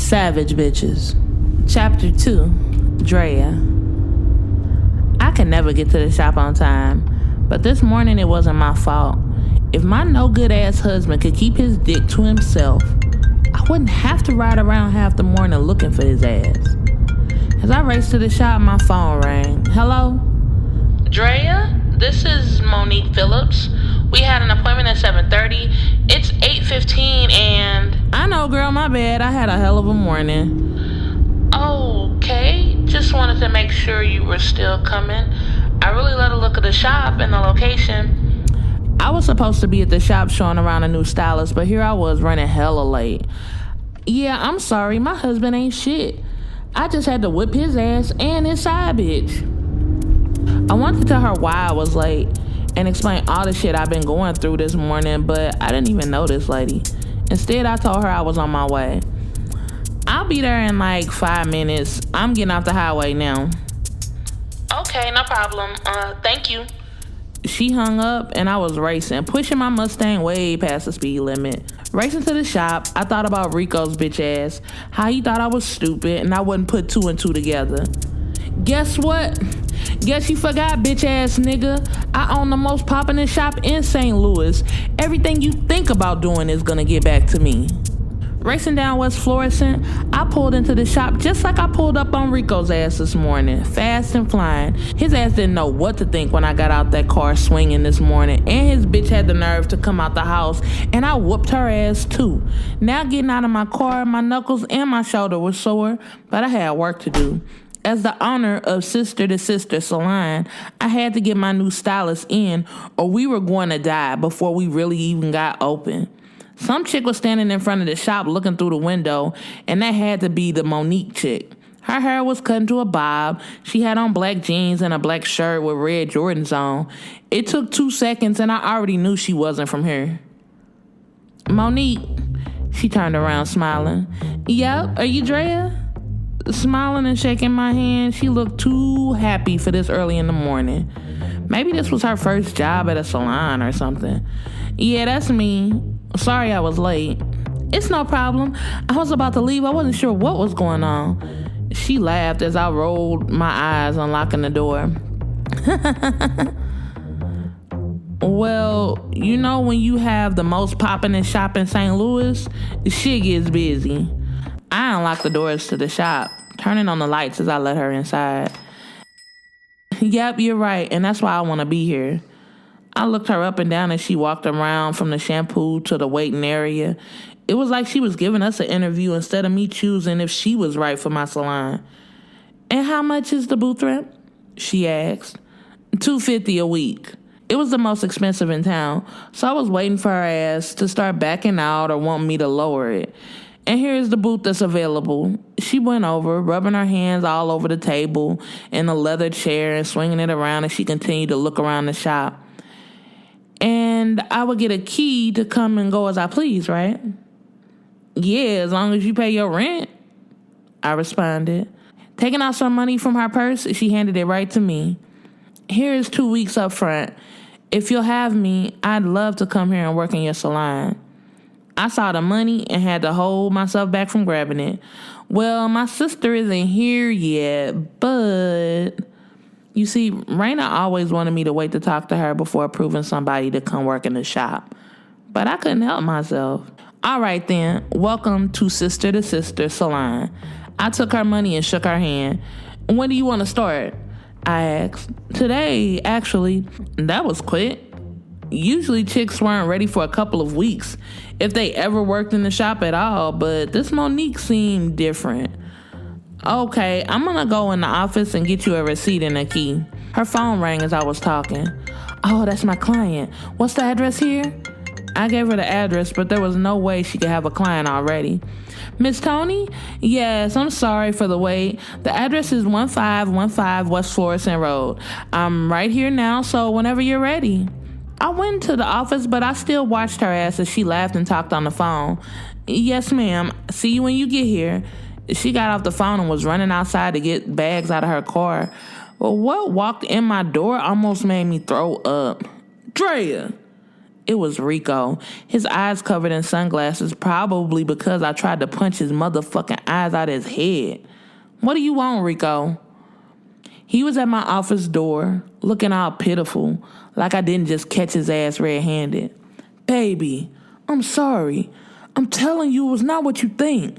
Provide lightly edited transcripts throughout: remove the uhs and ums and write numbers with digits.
Savage Bitches. Chapter 2, Draya. I can never get to the shop on time, but this morning it wasn't my fault. If my no-good-ass husband could keep his dick to himself, I wouldn't have to ride around half the morning looking for his ass. As I raced to the shop, my phone rang. Hello? Draya, this is Monique Phillips. We had an appointment at 7:30. It's 8:15 and... I know, girl, my bad. I had a hell of a morning. Okay, just wanted to make sure you were still coming. I really let a look at the shop and the location. I was supposed to be at the shop showing around a new stylist, but here I was running hella late. Yeah, I'm sorry, my husband ain't shit. I just had to whip his ass and his side bitch. I wanted to tell her why I was late and explain all the shit I've been going through this morning, but I didn't even know this lady. Instead, I told her I was on my way. I'll be there in like 5 minutes. I'm getting off the highway now. Okay, no problem. Thank you. She hung up and I was racing, pushing my Mustang way past the speed limit. Racing to the shop, I thought about Rico's bitch ass, how he thought I was stupid and I wouldn't put 2 and 2 together. Guess what? Guess you forgot, bitch ass nigga. I own the most poppin' shop in St. Louis. Everything you think about doing is gonna get back to me. Racing down West Florissant, I pulled into the shop just like I pulled up on Rico's ass this morning, fast and flying. His ass didn't know what to think when I got out that car swinging this morning, and his bitch had the nerve to come out the house, and I whooped her ass too. Now getting out of my car, my knuckles and my shoulder were sore, but I had work to do. As the owner of Sister to Sister Salon, I had to get my new stylist in, or we were going to die before we really even got open. Some chick was standing in front of the shop looking through the window, and that had to be the Monique chick. Her hair was cut into a bob. She had on black jeans and a black shirt with red Jordans on. It took 2 seconds, and I already knew she wasn't from here. Monique, she turned around smiling. Yep, are you Draya? Smiling and shaking my hand, she looked too happy for this early in the morning. Maybe this was her first job at a salon or something. Yeah, that's me. Sorry I was late. It's no problem. I was about to leave. I wasn't sure what was going on. She laughed as I rolled my eyes, unlocking the door. Well, you know when you have the most poppin' shop in St. Louis, shit gets busy. I unlocked the doors to the shop, turning on the lights as I let her inside. Yep, you're right, and that's why I want to be here. I looked her up and down as she walked around from the shampoo to the waiting area. It was like she was giving us an interview instead of me choosing if she was right for my salon. And how much is the booth rent? She asked. $250 a week. It was the most expensive in town, so I was waiting for her ass to start backing out or want me to lower it. And here's the booth that's available. She went over, rubbing her hands all over the table in a leather chair and swinging it around as she continued to look around the shop. And I would get a key to come and go as I please, right? Yeah, as long as you pay your rent, I responded. Taking out some money from her purse, she handed it right to me. Here is 2 weeks up front. If you'll have me, I'd love to come here and work in your salon. I saw the money and had to hold myself back from grabbing it. Well, my sister isn't here yet, but... You see, Raina always wanted me to wait to talk to her before approving somebody to come work in the shop. But I couldn't help myself. All right then, welcome to Sister to Sister Salon. I took her money and shook her hand. When do you want to start? I asked. Today, actually. That was quick. Usually chicks weren't ready for a couple of weeks, if they ever worked in the shop at all, but this Monique seemed different. Okay, I'm gonna go in the office and get you a receipt and a key. Her phone rang as I was talking. Oh, that's my client. What's the address here? I gave her the address, but there was no way she could have a client already. Miss Tony? Yes, I'm sorry for the wait. The address is 1515 West Florissant Road. I'm right here now, so whenever you're ready. I went to the office, but I still watched her ass as she laughed and talked on the phone. Yes, ma'am. See you when you get here. She got off the phone and was running outside to get bags out of her car. But what walked in my door almost made me throw up. Draya! It was Rico, his eyes covered in sunglasses, probably because I tried to punch his motherfucking eyes out his head. What do you want, Rico? He was at my office door, looking all pitiful, like I didn't just catch his ass red-handed. Baby, I'm sorry. I'm telling you, it was not what you think.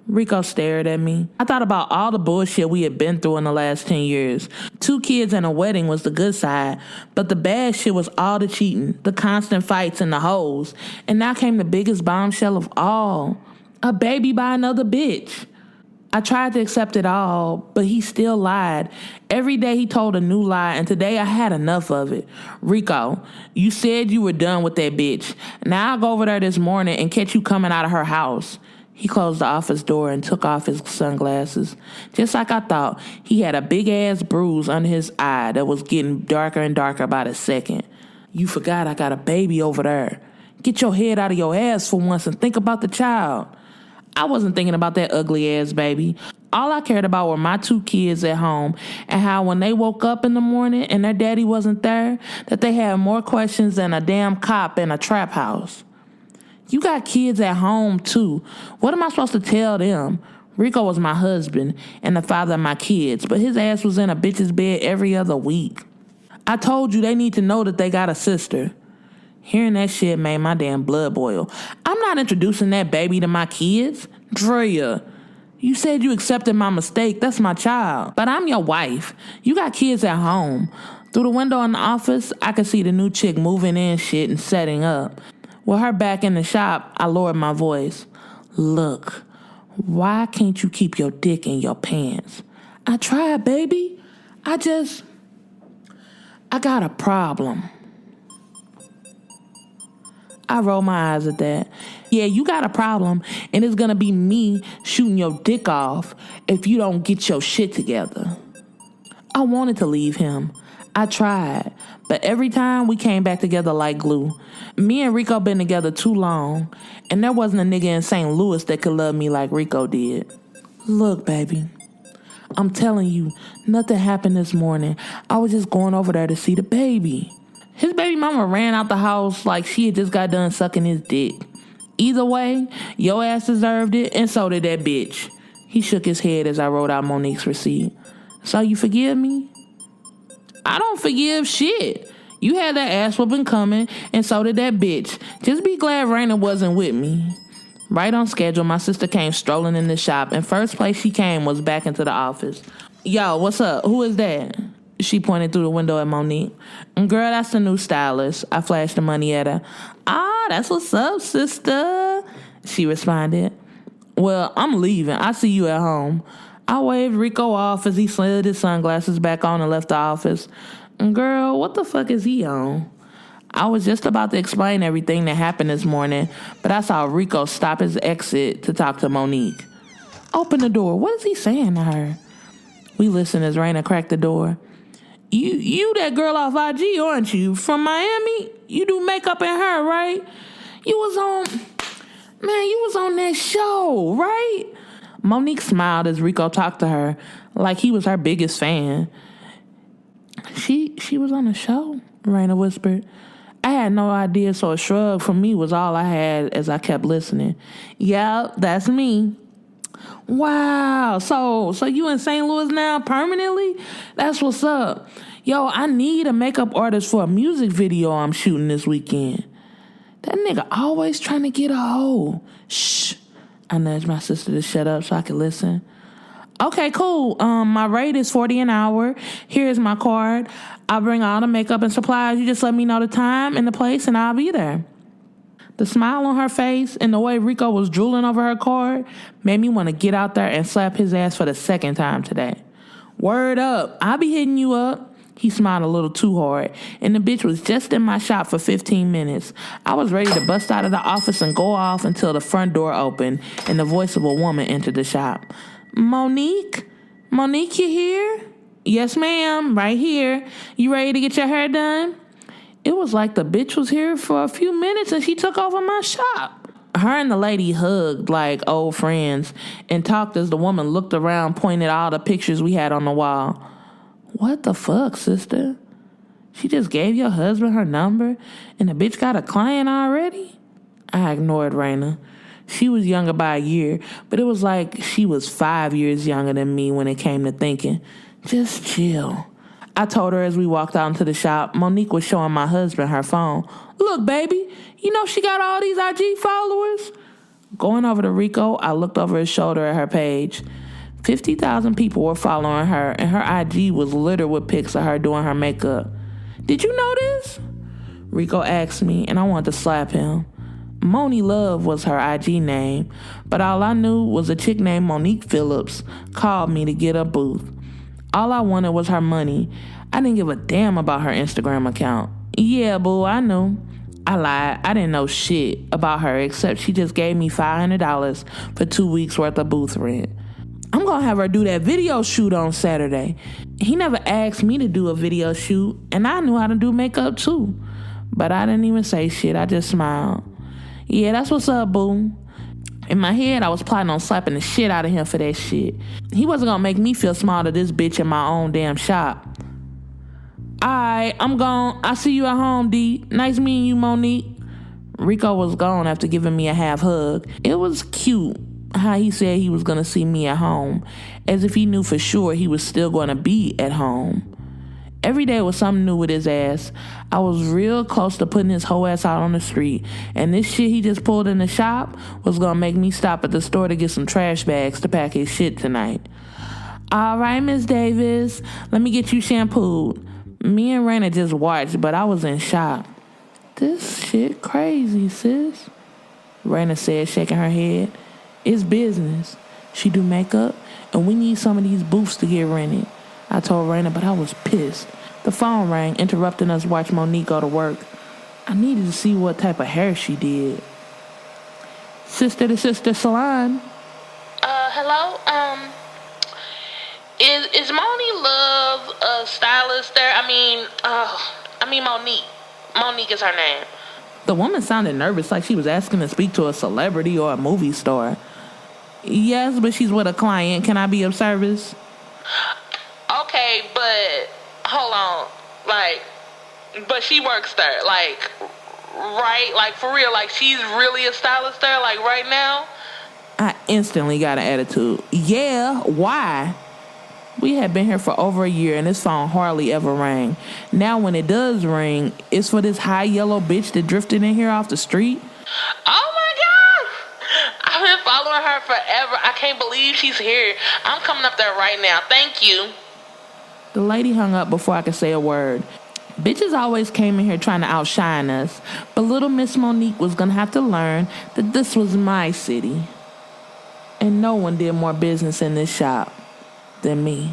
Rico stared at me. I thought about all the bullshit we had been through in the last 10 years. 2 kids and a wedding was the good side, but the bad shit was all the cheating, the constant fights and the hoes. And now came the biggest bombshell of all. A baby by another bitch. I tried to accept it all, but he still lied. Every day he told a new lie, and today I had enough of it. Rico, you said you were done with that bitch. Now I'll go over there this morning and catch you coming out of her house. He closed the office door and took off his sunglasses. Just like I thought, he had a big-ass bruise under his eye that was getting darker and darker by the second. You forgot I got a baby over there. Get your head out of your ass for once and think about the child. I wasn't thinking about that ugly-ass baby. All I cared about were my 2 kids at home and how when they woke up in the morning and their daddy wasn't there, that they had more questions than a damn cop in a trap house. You got kids at home, too. What am I supposed to tell them? Rico was my husband and the father of my kids, but his ass was in a bitch's bed every other week. I told you they need to know that they got a sister. Hearing that shit made my damn blood boil. I'm not introducing that baby to my kids. Draya, you said you accepted my mistake. That's my child. But I'm your wife. You got kids at home. Through the window in the office, I could see the new chick moving in shit and setting up. With her back in the shop, I lowered my voice. Look, why can't you keep your dick in your pants? I tried, baby. I got a problem. I roll my eyes at that. Yeah, you got a problem, and it's gonna be me shooting your dick off if you don't get your shit together. I wanted to leave him. I tried, but every time we came back together like glue. Me and Rico been together too long, and there wasn't a nigga in St. Louis that could love me like Rico did. Look, baby, I'm telling you, nothing happened this morning. I was just going over there to see the baby. His baby mama ran out the house like she had just got done sucking his dick. Either way, your ass deserved it, and so did that bitch. He shook his head as I wrote out Monique's receipt. So you forgive me? I don't forgive shit. You had that ass whooping coming, and so did that bitch. Just be glad Raina wasn't with me. Right on schedule, my sister came strolling in the shop, and first place she came was back into the office. Yo, what's up? Who is that? She pointed through the window at Monique. Girl, that's the new stylist. I flashed the money at her. Ah, that's what's up, sister. She responded. Well, I'm leaving. I see you at home. I waved Rico off as he slid his sunglasses back on and left the office. Girl, what the fuck is he on? I was just about to explain everything that happened this morning, but I saw Rico stop his exit to talk to Monique. Open the door. What is he saying to her? We listened as Raina cracked the door. You that girl off IG, aren't you? From Miami? You do makeup and hair, right? You was on that show, right? Monique smiled as Rico talked to her like he was her biggest fan. She was on the show, Raina whispered. I had no idea, so a shrug from me was all I had as I kept listening. Yeah, that's me. Wow, so you in St. Louis now permanently? That's what's up. Yo, I need a makeup artist for a music video I'm shooting this weekend. That nigga always trying to get a hoe. Shh. I nudged my sister to shut up so I could listen. Okay, cool. My rate is $40 an hour. Here's my card. I'll bring all the makeup and supplies. You just let me know the time and the place and I'll be there. The smile on her face and the way Rico was drooling over her card made me want to get out there and slap his ass for the second time today. Word up. I'll be hitting you up. He smiled a little too hard, and the bitch was just in my shop for 15 minutes. I was ready to bust out of the office and go off until the front door opened and the voice of a woman entered the shop. Monique? Monique, you here? Yes, ma'am. Right here. You ready to get your hair done? It was like the bitch was here for a few minutes and she took over my shop. Her and the lady hugged like old friends and talked as the woman looked around, pointed all the pictures we had on the wall. What the fuck, sister? She just gave your husband her number and the bitch got a client already? I ignored Raina. She was younger by a year, but it was like she was 5 years younger than me when it came to thinking. Just chill. I told her as we walked out into the shop. Monique was showing my husband her phone. Look, baby, you know she got all these IG followers? Going over to Rico, I looked over his shoulder at her page. 50,000 people were following her, and her IG was littered with pics of her doing her makeup. Did you know this? Rico asked me, and I wanted to slap him. Moni Love was her IG name, but all I knew was a chick named Monique Phillips called me to get a booth. All I wanted was her money. I didn't give a damn about her Instagram account. Yeah, boo, I knew. I lied. I didn't know shit about her except she just gave me $500 for 2 weeks worth of booth rent. I'm gonna have her do that video shoot on Saturday. He never asked me to do a video shoot, and I knew how to do makeup too. But I didn't even say shit. I just smiled. Yeah, that's what's up, boo. In my head, I was plotting on slapping the shit out of him for that shit. He wasn't gonna make me feel small to this bitch in my own damn shop. Alright, I'm gone. I'll see you at home, D. Nice meeting you, Monique. Rico was gone after giving me a half hug. It was cute how he said he was gonna see me at home, as if he knew for sure he was still gonna be at home. Every day was something new with his ass. I was real close to putting his whole ass out on the street, and this shit he just pulled in the shop was gonna make me stop at the store to get some trash bags to pack his shit tonight. All right, Miss Davis, let me get you shampooed. Me and Raina just watched, but I was in shock. This shit crazy, sis, Raina said, shaking her head. It's business. She do makeup, and we need some of these booths to get rented. I told Raina, but I was pissed. The phone rang, interrupting us watch Monique go to work. I needed to see what type of hair she did. Sister to sister salon. Hello? Is Moni Love a stylist there? I mean Monique. Monique is her name. The woman sounded nervous, like she was asking to speak to a celebrity or a movie star. Yes, but she's with a client. Can I be of service? Okay, but hold on. But she works there. Right? For real. She's really a stylist there, right now? I instantly got an attitude. Yeah, why? We had been here for over a year and this phone hardly ever rang. Now when it does ring, it's for this high yellow bitch that drifted in here off the street. Oh my God! I've been following her forever. I can't believe she's here. I'm coming up there right now. Thank you. The lady hung up before I could say a word. Bitches always came in here trying to outshine us, but little Miss Monique was gonna have to learn that this was my city. And no one did more business in this shop than me.